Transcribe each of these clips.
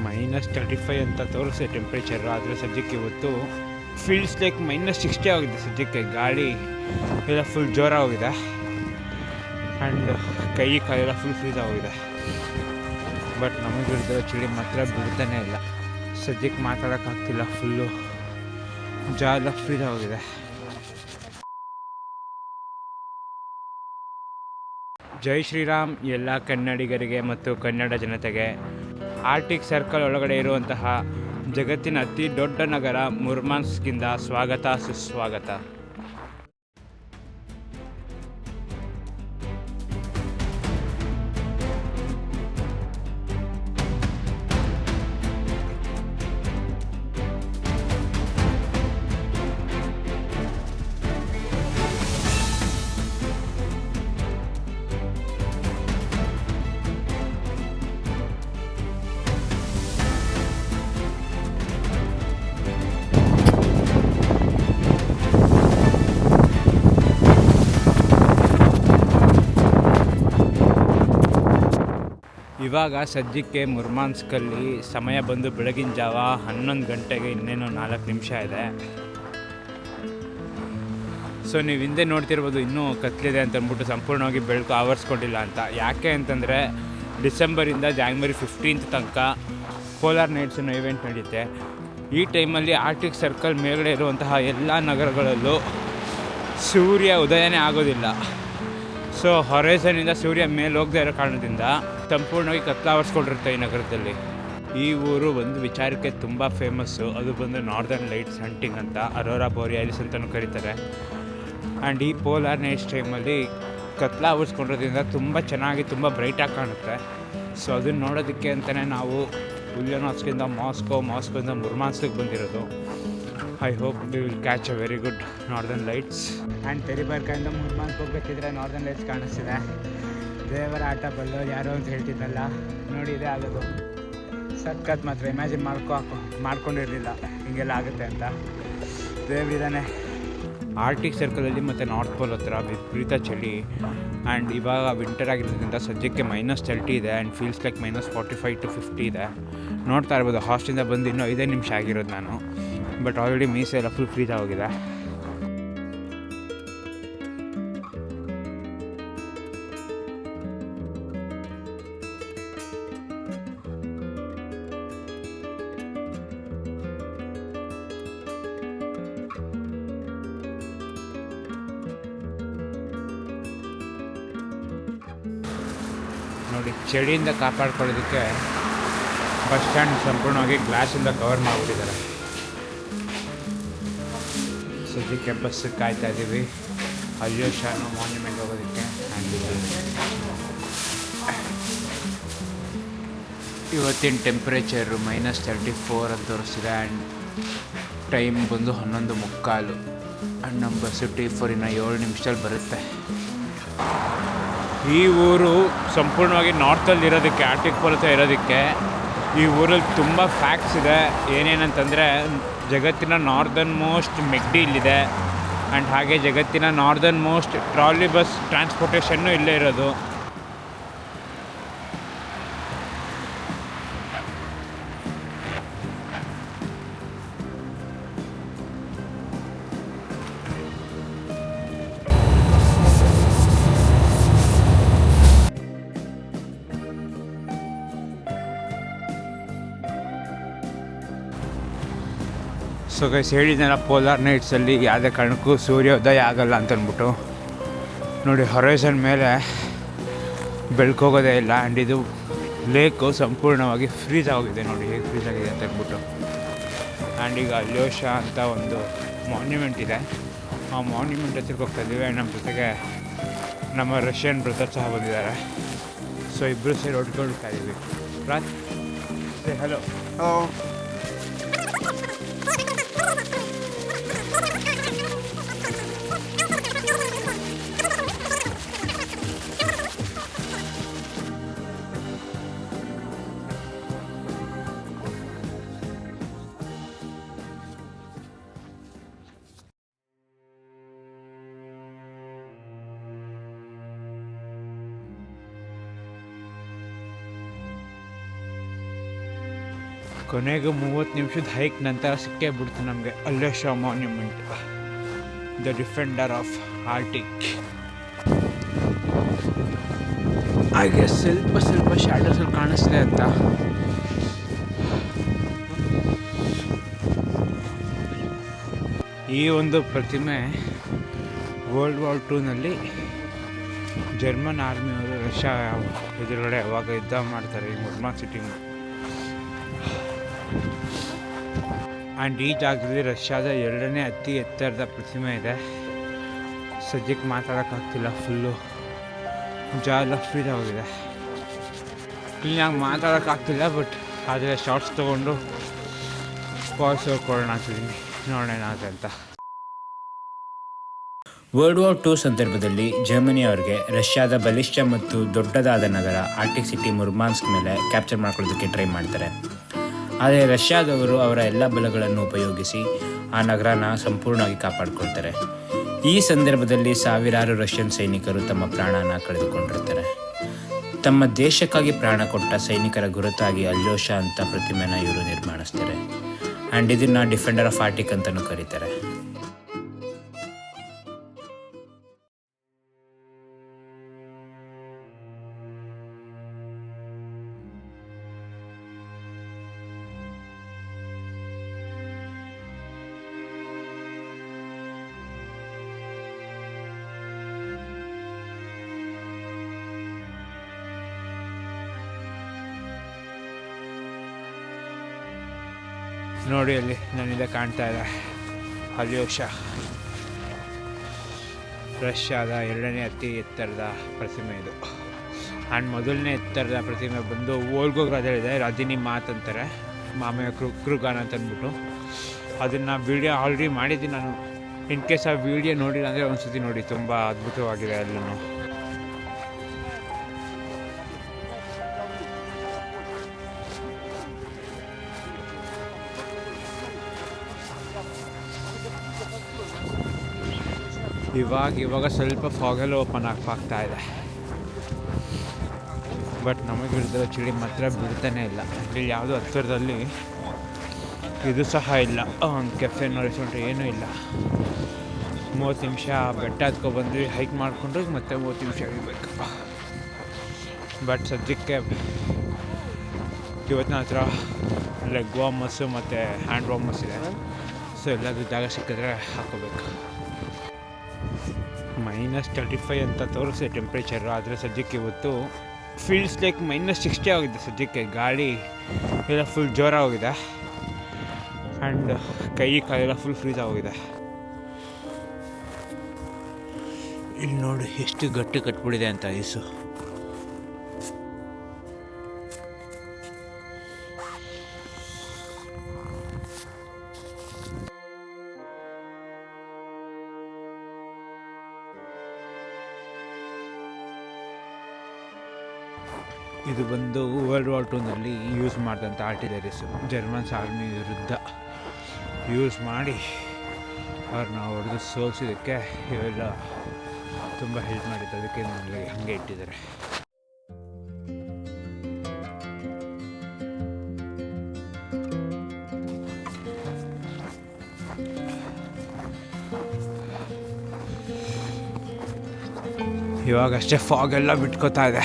-35 ಅಂತ ತೋರಿಸಿದೆ ಟೆಂಪ್ರೇಚರು. ಆದರೆ ಸದ್ಯಕ್ಕೆ ಇವತ್ತು ಫೀಲ್ಸ್ ಲೈಕ್ -60 ಆಗಿದೆ. ಸದ್ಯಕ್ಕೆ ಗಾಳಿ ಎಲ್ಲ ಫುಲ್ ಜೋರಾಗಿದೆ ಆ್ಯಂಡ್ ಕೈ ಕಾಲೆಲ್ಲ ಫುಲ್ ಫ್ರೀಸ್ ಆಗೋಗಿದೆ. ಬಟ್ ನಮಗಿರೋ ಚಳಿ ಮಾತ್ರ ಬಿಡ್ತಾನೆ ಇಲ್ಲ. ಸದ್ಯಕ್ಕೆ ಮಾತಾಡೋಕ್ಕಾಗ್ತಿಲ್ಲ, ಫುಲ್ಲು ಜಾಲ ಫ್ರೀಸ್ ಆಗೋಗಿದೆ. ಜೈ ಶ್ರೀರಾಮ್ ಎಲ್ಲ ಕನ್ನಡಿಗರಿಗೆ ಮತ್ತು ಕನ್ನಡ ಜನತೆಗೆ. ಆರ್ಟಿಕ್ ಸರ್ಕಲ್ ಒಳಗಡೆ ಇರುವಂತಹ ಜಗತ್ತಿನ ಅತಿ ದೊಡ್ಡ ನಗರ ಮುರ್ಮಾನ್ಸ್ಕಿಂದ ಸ್ವಾಗತ ಸುಸ್ವಾಗತ. ಇವಾಗ ಸದ್ಯಕ್ಕೆ ಮುರ್ಮಾನ್ಸ್ಕಲ್ಲಿ ಸಮಯ ಬಂದು ಬೆಳಗಿನ ಜಾವ 11 ಗಂಟೆಗೆ ಇನ್ನೇನು 4 ನಿಮಿಷ ಇದೆ. ಸೊ ನೀವು ಹಿಂದೆ ನೋಡ್ತಿರ್ಬೋದು, ಇನ್ನೂ ಕತ್ಲಿದೆ ಅಂತ ಅಂದ್ಬಿಟ್ಟು ಸಂಪೂರ್ಣವಾಗಿ ಬೆಳಕು ಆವರಿಸ್ಕೊಂಡಿಲ್ಲ ಅಂತ. ಯಾಕೆ ಅಂತಂದರೆ ಡಿಸೆಂಬರಿಂದ ಜಾನ್ವರಿ 15 ತನಕ ಪೋಲಾರ್ ನೈಟ್ಸ್ ಅನ್ನೋ ಇವೆಂಟ್ ನಡೆಯುತ್ತೆ. ಈ ಟೈಮಲ್ಲಿ ಆರ್ಟಿಕ್ ಸರ್ಕಲ್ ಮೇಲ್ಗಡೆ ಇರುವಂತಹ ಎಲ್ಲ ನಗರಗಳಲ್ಲೂ ಸೂರ್ಯ ಉದಯನೇ ಆಗೋದಿಲ್ಲ. ಸೊ ಹೊರೈಸನ್ನಿಂದ ಸೂರ್ಯ ಮೇಲೆ ಹೋಗದೇ ಇರೋ ಕಾರಣದಿಂದ ಸಂಪೂರ್ಣವಾಗಿ ಕತ್ಲಾವರಿಸ್ಕೊಂಡಿರುತ್ತೆ ಈ ನಗರದಲ್ಲಿ. ಈ ಊರು ಒಂದು ವಿಚಾರಕ್ಕೆ ತುಂಬ ಫೇಮಸ್ಸು. ಅದು ಬಂದು ನಾರ್ದರ್ನ್ ಲೈಟ್ಸ್ ಹಂಟಿಂಗ್ ಅಂತ, ಅರೋರಾ ಬೋರಿಯಾಲಿಸ್ ಅಂತಲೂ ಕರೀತಾರೆ. ಆ್ಯಂಡ್ ಈ ಪೋಲಾರ್ ನೈಟ್ಸ್ ಟೈಮಲ್ಲಿ ಕತ್ಲಾವರಿಸ್ಕೊಂಡಿರೋದ್ರಿಂದ ತುಂಬ ಚೆನ್ನಾಗಿ ತುಂಬ ಬ್ರೈಟಾಗಿ ಕಾಣುತ್ತೆ. ಸೊ ಅದನ್ನು ನೋಡೋದಕ್ಕೆ ಅಂತಲೇ ನಾವು ಉಲ್ಯಾನೋವ್ಸ್ಕಿಂದ ಮಾಸ್ಕೋಯಿಂದ ಮುರ್ಮಾನ್ಸ್ಕಿಗೆ ಬಂದಿರೋದು. I hope we will catch a very good northern lights. And ತೆರಿಬರ್ಕದಿಂದ ಮುರ್ಮಾನ್ಸ್ಗೆ ಹೋಗ್ಬೇಕಿದ್ರೆ ನಾರ್ದರ್ನ್ ಲೈಟ್ಸ್ ಕಾಣಿಸ್ತಿದೆ. ದೇವರ ಆಟ ಬಲ್ಲೋರು ಯಾರೋ ಅಂತ ಹೇಳ್ತಿದ್ದಲ್ಲ, ನೋಡಿ ಇದೇ ಆಗೋದು. ಸಖತ್ ಮಾತ್ರ ಇಮ್ಯಾಜಿನ್ ಮಾಡ್ಕೊಂಡಿರಲಿಲ್ಲ ಹಿಂಗೆಲ್ಲ ಆಗುತ್ತೆ ಅಂತ. ದೇವರಿದ್ದಾನೆ. ಆರ್ಟಿಕ್ ಸರ್ಕಲಲ್ಲಿ ಮತ್ತು ನಾರ್ತ್ ಪೋಲ್ ಹತ್ರ ವಿಪರೀತ ಚಳಿ. ಆ್ಯಂಡ್ ಇವಾಗ ವಿಂಟರ್ ಆಗಿರೋದ್ರಿಂದ ಸದ್ಯಕ್ಕೆ -30 ಇದೆ ಆ್ಯಂಡ್ ಫೀಲ್ಸ್ ಲೈಕ್ -45 to 50 ಇದೆ. ನೋಡ್ತಾ ಇರ್ಬೋದು, ಹಾಸ್ಟಿಂದ ಬಂದು ಇನ್ನೂ 5 ನಿಮಿಷ ಆಗಿರೋದು ನಾನು. ಬಟ್ ಆಲ್ರೆಡಿ ಮೀಸೆ ಎಲ್ಲ ಫುಲ್ ಫ್ರೀಸ್ ಆಗೋಗಿದೆ. ನೋಡಿ, ಚಳಿಯಿಂದ ಕಾಪಾಡ್ಕೊಳ್ಳೋದಕ್ಕೆ ಬಸ್ ಸ್ಟ್ಯಾಂಡ್ ಸಂಪೂರ್ಣವಾಗಿ ಗ್ಲಾಸಿಂದ ಕವರ್ ಮಾಡಿಬಿಟ್ಟಿದ್ದಾರೆ. ಸದ್ಯಕ್ಕೆ ಬಸ್ ಕಾಯ್ತಾ ಇದ್ದೀವಿ ಅಲ್ಯೋಶಾನು ಮಾನ್ಯುಮೆಂಟ್ ಹೋಗೋದಕ್ಕೆ. ಇವತ್ತಿನ ಟೆಂಪ್ರೇಚರು -34 ಅಂತ ತೋರಿಸ್ತಿದೆ ಆ್ಯಂಡ್ ಟೈಮ್ ಬಂದು 11:15 ಆ್ಯಂಡ್ ನಮ್ಮ ಬಸ್ಸು T4 ಇನ್ನು 7 ನಿಮಿಷದಲ್ಲಿ ಬರುತ್ತೆ. ಈ ಊರು ಸಂಪೂರ್ಣವಾಗಿ ನಾರ್ತಲ್ಲಿರೋದಕ್ಕೆ, ಆರ್ಟಿಕ್ ಪೋಲ್ ಹತ್ರ ಇರೋದಕ್ಕೆ ಈ ಊರಲ್ಲಿ ತುಂಬ ಫ್ಯಾಕ್ಟ್ಸ್ ಇದೆ. ಏನೇನಂತಂದರೆ ಜಗತ್ತಿನ ನಾರ್ದರ್ನ್ ಮೋಸ್ಟ್ ಮೆಕ್ಡಿ ಇಲ್ಲಿದೆ ಆ್ಯಂಡ್ ಹಾಗೆ ಜಗತ್ತಿನ ನಾರ್ದರ್ನ್ ಮೋಸ್ಟ್ ಟ್ರಾಲಿ ಬಸ್ ಟ್ರಾನ್ಸ್ಪೋರ್ಟೇಷನ್ನು ಇಲ್ಲೇ ಇರೋದು. ಸೊ ಗೈಸ್, ಹೇಳಿದ್ನಲ್ಲ ಪೋಲಾರ್ ನೈಟ್ಸಲ್ಲಿ ಯಾವುದೇ ಕಾರಣಕ್ಕೂ ಸೂರ್ಯೋದಯ ಆಗಲ್ಲ ಅಂತಂದ್ಬಿಟ್ಟು. ನೋಡಿ, ಹೊರೈಸನ್ ಮೇಲೆ ಬೆಳ್ಕೋಗೋದೇ ಇಲ್ಲ ಆ್ಯಂಡ್ ಇದು ಲೇಕು ಸಂಪೂರ್ಣವಾಗಿ ಫ್ರೀಸ್ ಆಗೋಗಿದೆ. ನೋಡಿ ಹೇಗೆ ಫ್ರೀಸ್ ಆಗಿದೆ ಅಂತ ಅಂದ್ಬಿಟ್ಟು. ಆ್ಯಂಡ್ ಈಗ ಅಲ್ಯೋಶಾ ಅಂತ ಒಂದು ಮಾನ್ಯುಮೆಂಟ್ ಇದೆ, ಆ ಮಾನ್ಯುಮೆಂಟ್ ಹತ್ರಕ್ಕೆ ಹೋಗ್ತಾ ಇದ್ದೀವಿ. ಆ್ಯಂಡ್ ನಮ್ಮ ಜೊತೆಗೆ ನಮ್ಮ ರಷ್ಯನ್ ಬ್ರದರ್ ಸಹ ಬಂದಿದ್ದಾರೆ. ಸೊ ಇಬ್ಬರು ಸೇರಿ ಹೊಡ್ಕೊಳ್ತಾ ಇದ್ದೀವಿ. ರಾತ್ ಹಲೋ. ಕೊನೆಗೆ 30 ನಿಮಿಷದ ಹೈಕ್ ನಂತರ ಸಿಕ್ಕೇ ಬಿಡ್ತು ನಮಗೆ Alyosha monument, the defender of Arctic. ಹಾಗೆ ಸ್ವಲ್ಪ ಶಾಡೋಸಲ್ಲಿ ಕಾಣಿಸ್ತಿದೆ ಅಂತ. ಈ ಒಂದು ಪ್ರತಿಮೆ ವರ್ಲ್ಡ್ ವಾರ್ 2ನಲ್ಲಿ ಜರ್ಮನ್ ಆರ್ಮಿಯವರು ರಷ್ಯಾ ಎದುರುಗಡೆ ಅವಾಗ ಯುದ್ಧ ಮಾಡ್ತಾರೆ ಈ ಮುರ್ಮಾನ್ಸ್ಕ್ ಸಿಟಿ. ಆ್ಯಂಡ್ ಈ ಜಾಗದಲ್ಲಿ ರಷ್ಯಾದ 2ನೇ ಅತಿ ಎತ್ತರದ ಪ್ರತಿಮೆ ಇದೆ. ಸದ್ಯಕ್ಕೆ ಮಾತಾಡೋಕ್ಕಾಗ್ತಿಲ್ಲ, ಫುಲ್ಲು ಜಾಲ ಫ್ರೀದ್ ಆಗಿದೆ, ಕ್ಲೀನಾಗಿ ಮಾತಾಡೋಕ್ಕಾಗ್ತಿಲ್ಲ. ಬಟ್ ಆದರೆ ಶಾರ್ಟ್ಸ್ ತೊಗೊಂಡು ವಾಯ್ಸ್ ಕೊಡೋಣ ಆಗ್ತಿದ್ದೀನಿ, ನೋಡೋಣ ಏನಾಗುತ್ತೆ ಅಂತ. ವರ್ಲ್ಡ್ ವಾರ್ 2 ಸಂದರ್ಭದಲ್ಲಿ ಜರ್ಮನಿಯವರಿಗೆ ರಷ್ಯಾದ ಬಲಿಷ್ಠ ಮತ್ತು ದೊಡ್ಡದಾದ ನಗರ ಆರ್ಟಿಕ್ ಸಿಟಿ ಮುರ್ಮಾನ್ಸ್ಕ್ ಮೇಲೆ ಕ್ಯಾಪ್ಚರ್ ಮಾಡ್ಕೊಳ್ಳೋದಕ್ಕೆ ಟ್ರೈ ಮಾಡ್ತಾರೆ. ಆದರೆ ರಷ್ಯಾದವರು ಅವರ ಎಲ್ಲ ಬಲಗಳನ್ನು ಉಪಯೋಗಿಸಿ ಆ ನಗರನ ಸಂಪೂರ್ಣವಾಗಿ ಕಾಪಾಡಿಕೊಳ್ತಾರೆ. ಈ ಸಂದರ್ಭದಲ್ಲಿ ಸಾವಿರಾರು ರಷ್ಯನ್ ಸೈನಿಕರು ತಮ್ಮ ಪ್ರಾಣನ ಕಳೆದುಕೊಂಡಿರ್ತಾರೆ. ತಮ್ಮ ದೇಶಕ್ಕಾಗಿ ಪ್ರಾಣ ಕೊಟ್ಟ ಸೈನಿಕರ ಗುರುತಾಗಿ ಅಲ್ಯೋಷಾ ಅಂತ ಪ್ರತಿಮೆನ ಇವರು ನಿರ್ಮಾಣಿಸ್ತಾರೆ. ಆ್ಯಂಡ್ ಇದನ್ನು ಡಿಫೆಂಡರ್ ಆಫ್ ಆರ್ಟಿಕ್ ಅಂತಲೂ ಕರೀತಾರೆ. ನೋಡಿ ಅಲ್ಲಿ ನನ್ನಿಂದ ಕಾಣ್ತಾ ಇದೆ ಅಲ್ಯೋಷಾ, ರಷ್ಯಾದ 2ನೇ ಅತಿ ಎತ್ತರದ ಪ್ರತಿಮೆ ಇದು. ಆ್ಯಂಡ್ ಮೊದಲನೇ ಎತ್ತರದ ಪ್ರತಿಮೆ ಬಂದು ವೋಲ್ಗೋಗ್ರಾದಲ್ಲಿದೆ, ರಾಜಿನಿ ಮಾತ್ ಅಂತಾರೆ, ಮಾಮೆಯ ಕ್ರೂಗಾನ್ ಅಂತ ಅಂದ್ಬಿಟ್ಟು. ಅದನ್ನು ವೀಡಿಯೋ ಆಲ್ರೆಡಿ ಮಾಡಿದ್ದೀನಿ ನಾನು. ಇನ್ ಕೇಸ್ ಆ ವೀಡಿಯೋ ನೋಡಿಲ್ಲ ಅಂದರೆ ಒಂದು ಸತಿ ನೋಡಿ, ತುಂಬ ಅದ್ಭುತವಾಗಿದೆ ಅಲ್ಲೂ. ಇವಾಗ ಸ್ವಲ್ಪ ಫಾಗೆಲ್ಲ ಓಪನ್ ಆಗ್ತಾ ಇದೆ. ಬಟ್ ನಮಗೆ ಹಿಡಿದಿರೋ ಚಳಿ ಮಾತ್ರ ಬಿಡ್ತಾನೆ ಇಲ್ಲ. ಇಲ್ಲಿ ಯಾವುದೋ ಹತ್ತಿರದಲ್ಲಿ ಇದು ಸಹ ಇಲ್ಲ, ಒಂದು ಕೆಫೆನೋ ರೆಸ್ಟೋರೆಂಟ್ ಏನೂ ಇಲ್ಲ. 30 ನಿಮಿಷ ಬೆಟ್ಟ ಹತ್ಕೊಬಂದ್ವಿ, ಹೈಕ್ ಮಾಡಿಕೊಂಡು ಮತ್ತೆ 30 ನಿಮಿಷ ಇರಬೇಕು. ಬಟ್ ಸದ್ಯಕ್ಕೆ ಇವತ್ತಿನ ಹತ್ರ ಲೆಗ್ ವಾರ್ಮಸ್ಸು ಮತ್ತು ಹ್ಯಾಂಡ್ ವಾರ್ಮಸ್ ಇದೆ. ಸೊ ಎಲ್ಲಾದರೂ ಜಾಗ ಸಿಕ್ಕಿದ್ರೆ ಹಾಕೋಬೇಕು. -35 ಅಂತ ತೋರಿಸಿದೆ ಟೆಂಪ್ರೇಚರು, ಆದರೆ ಸದ್ಯಕ್ಕೆ ಇವತ್ತು ಫೀಲ್ಸ್ ಲೈಕ್ -60 ಆಗಿದೆ. ಸದ್ಯಕ್ಕೆ ಗಾಳಿ ಎಲ್ಲ ಫುಲ್ ಜೋರಾಗೋಗಿದೆ. ಆ್ಯಂಡ್ ಕೈ ಕಾಲೆಲ್ಲ ಫುಲ್ ಫ್ರೀಸ್ ಆಗೋಗಿದೆ. ಇಲ್ಲಿ ನೋಡಿ ಎಷ್ಟು ಗಟ್ಟಿ ಕಟ್ಬಿಟ್ಟಿದೆ ಅಂತ ಐಸು. ಇದು ಬಂದು ವರ್ಲ್ಡ್ ವಾರ್ 2ನಲ್ಲಿ ಯೂಸ್ ಮಾಡಿದಂಥ ಆರ್ಟಿಲರೀಸು. ಜರ್ಮನ್ಸ್ ಆರ್ಮಿ ವಿರುದ್ಧ ಯೂಸ್ ಮಾಡಿ ಅವ್ರನ್ನ ಹೊಡೆದು ಸೋಲಿಸಿದ್ದಕ್ಕೆ ಇವೆಲ್ಲ ತುಂಬ ಹೆಲ್ಪ್ ಮಾಡಿತ್ತು. ಅದಕ್ಕೆ ನನಗೆ ಹಾಗೆ ಇಟ್ಟಿದ್ದಾರೆ. ಇವಾಗಷ್ಟೇ ಫಾಗೆಲ್ಲ ಬಿಟ್ಕೋತಾ ಇದೆ.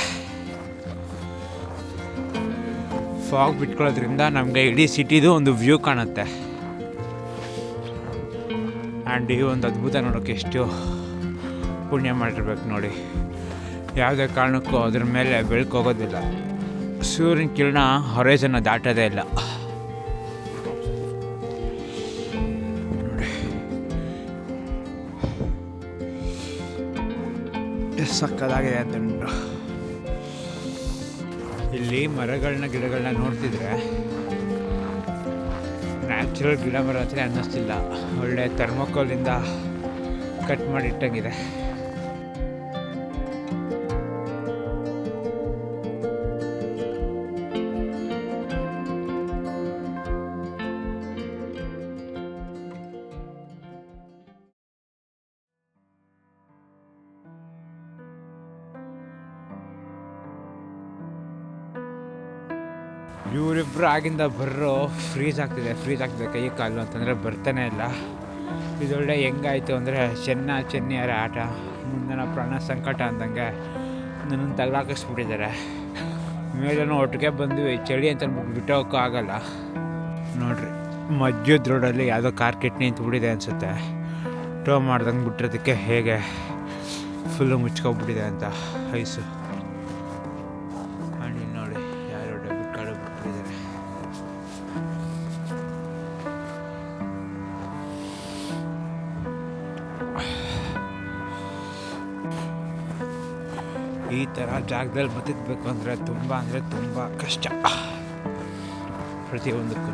ಫಾಗ್ ಬಿಟ್ಕೊಳ್ಳೋದ್ರಿಂದ ನಮಗೆ ಇಡೀ ಸಿಟಿದು ಒಂದು ವ್ಯೂ ಕಾಣುತ್ತೆ. ಆ್ಯಂಡ್ ಈ ಒಂದು ಅದ್ಭುತ ನೋಡೋಕ್ಕೆ ಎಷ್ಟು ಪುಣ್ಯ ಮಾಡಿರ್ಬೇಕು ನೋಡಿ. ಯಾವುದೇ ಕಾರಣಕ್ಕೂ ಅದ್ರ ಮೇಲೆ ಬೆಳಕು ಹೋಗೋದಿಲ್ಲ. ಸೂರ್ಯನ ಕಿರಣ ಹೊರೈಸನ್ನ ದಾಟೋದೇ ಇಲ್ಲ ನೋಡಿ. ಎಷ್ಟು ಸಕ್ಕದಾಗಿದೆ ಅಂತಂದ್ಬಿಟ್ಟು. ಇಲ್ಲಿ ಮರಗಳನ್ನ ಗಿಡಗಳನ್ನ ನೋಡ್ತಿದ್ರೆ ನ್ಯಾಚುರಲ್ ಗಿಡ ಮರ ಹತ್ರ ಅನ್ನಿಸ್ತಿಲ್ಲ, ಒಳ್ಳೆ ಥರ್ಮೋಕೋಲಿಂದ ಕಟ್ ಮಾಡಿ ಇಟ್ಟಂಗಿದೆ. ಇವರಿಬ್ಬರು ಆಗಿಂದ ಫ್ರೀಸ್ ಆಗ್ತಿದೆ ಕೈ ಕಾಲು ಅಂತಂದರೆ ಬರ್ತಾನೆ ಇಲ್ಲ. ಇದೊಳ್ಳೆ ಹೆಂಗಾಯಿತು ಅಂದರೆ ಚೆನ್ನಿಯರ ಆಟ, ಮುಂದಿನ ಪ್ರಾಣ ಸಂಕಟ ಅಂದಂಗೆ ನನ್ನನ್ನು ತಗಲಾಕಿಸ್ಬಿಟ್ಟಿದ್ದಾರೆ. ಮೇಲೇನೋ ಒಟ್ಟಿಗೆ ಬಂದ್ವಿ, ಚಳಿ ಅಂತ ಬಿಟ್ಟು ಹೋಗೋಕ್ಕೂ ಆಗಲ್ಲ. ನೋಡ್ರಿ, ಮಧ್ಯದ ರೋಡಲ್ಲಿ ಯಾವುದೋ ಕಾರ್ ಕೆಟ್ಟು ನಿಂತುಬಿಟ್ಟಿದೆ ಅನಿಸುತ್ತೆ. ಟೋ ಮಾಡ್ದಂಗೆ ಬಿಟ್ಟಿರೋದಕ್ಕೆ ಹೇಗೆ ಫುಲ್ಲು ಮುಚ್ಕೊಬಿಟ್ಟಿದೆ ಅಂತ ಐಸು. ಅಲ್ಲಿ ನೋಡಿ ಯಾರು ಡೆಬಿಟ್ ಕಾರ್ಡು ಬಿಟ್ಟಿದ್ದಾರೆ. ಈ ಥರ ಜಾಗದಲ್ಲಿ ಬದುಕಬೇಕು ಅಂದರೆ ತುಂಬ ಕಷ್ಟ ಪ್ರತಿಯೊಂದಕ್ಕೂ.